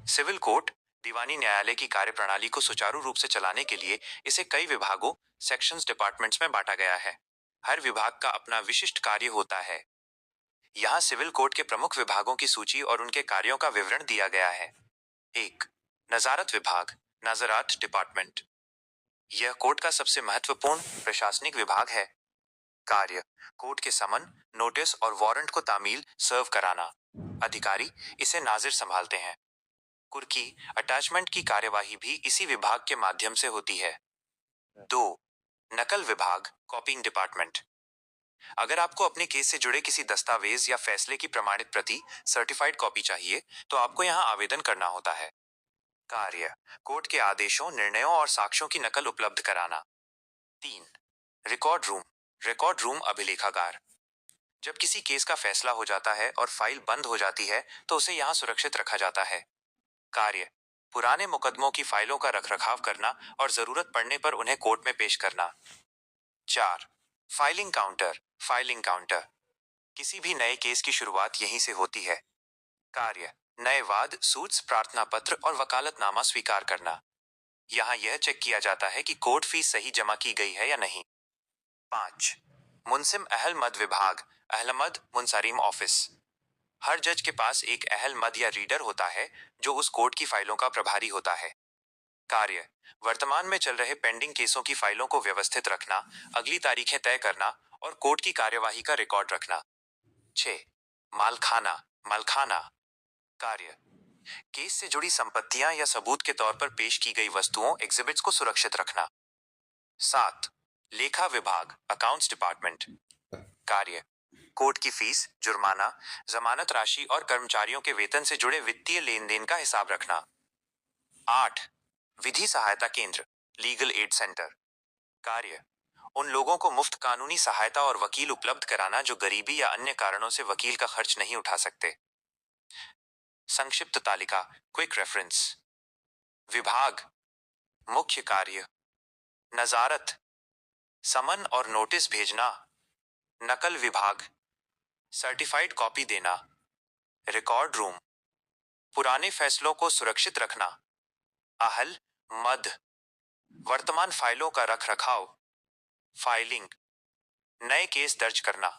Civil court दीवानी न्यायालय की कार्यप्रणाली को सुचारू रूप से चलाने के लिए इसे कई विभागों सेक्शंस डिपार्टमेंट्स में बांटा गया है। हर विभाग का अपना विशिष्ट कार्य होता है। यहाँ सिविल कोर्ट के प्रमुख विभागों की सूची और उनके कार्यों का विवरण दिया गया है। 1. नजारत विभाग, नाजरात डिपार्टमेंट। यह कोर्ट का सबसे महत्वपूर्ण प्रशासनिक विभाग है। कार्य: कोर्ट के समन, नोटिस और वारंट को तामील सर्व कराना। अधिकारी इसे नाजिर संभालते हैं। कुर्की अटैचमेंट की कार्यवाही भी इसी विभाग के माध्यम से होती है। 2. नकल विभाग, कॉपिंग डिपार्टमेंट। अगर आपको अपने केस से जुड़े किसी दस्तावेज या फैसले की प्रमाणित प्रति सर्टिफाइड कॉपी चाहिए तो आपको यहाँ आवेदन करना होता है। कार्य: कोर्ट के आदेशों, निर्णयों और साक्ष्यों की नकल उपलब्ध कराना। 3. रिकॉर्ड रूम अभिलेखागार। जब किसी केस का फैसला हो जाता है और फाइल बंद हो जाती है तो उसे यहाँ सुरक्षित रखा जाता है। कार्य: पुराने मुकदमों की फाइलों का रखरखाव करना और जरूरत पड़ने पर उन्हें कोर्ट में पेश करना। 4. Filing counter. किसी भी नए केस की शुरुआत यहीं से होती है। कार्य: नए वाद, सूट्स, प्रार्थना पत्र और वकालतनामा स्वीकार करना। यहाँ यह चेक किया जाता है कि कोर्ट फीस सही जमा की गई है या नहीं। 5. मुंसिम अहल-मद विभाग, अहलमद मुंसरीम ऑफिस। हर जज के पास एक अहल मद या रीडर होता है जो उस कोर्ट की फाइलों का प्रभारी होता है। कार्य: वर्तमान में चल रहे पेंडिंग केसों की फाइलों को व्यवस्थित रखना, अगली तारीखें तय करना और कोर्ट की कार्यवाही का रिकॉर्ड रखना। 6. मलखाना। कार्य: केस से जुड़ी संपत्तियां या सबूत के तौर पर पेश की गई वस्तुओं, एग्जिबिट्स को सुरक्षित रखना। 7. लेखा विभाग, अकाउंट्स डिपार्टमेंट। कार्य: कोर्ट की फीस, जुर्माना, जमानत राशि और कर्मचारियों के वेतन से जुड़े वित्तीय लेन देन का हिसाब रखना। 8. विधि सहायता केंद्र, लीगल एड सेंटर। कार्य: उन लोगों को मुफ्त कानूनी सहायता और वकील उपलब्ध कराना जो गरीबी या अन्य कारणों से वकील का खर्च नहीं उठा सकते। संक्षिप्त तालिका, क्विक रेफरेंस। विभाग: मुख्य कार्य, नजारत, समन और नोटिस भेजना। नकल विभाग, सर्टिफाइड कॉपी देना। रिकॉर्ड रूम, पुराने फैसलों को सुरक्षित रखना। अहल मद, वर्तमान फाइलों का रख रखाव। फाइलिंग, नए केस दर्ज करना।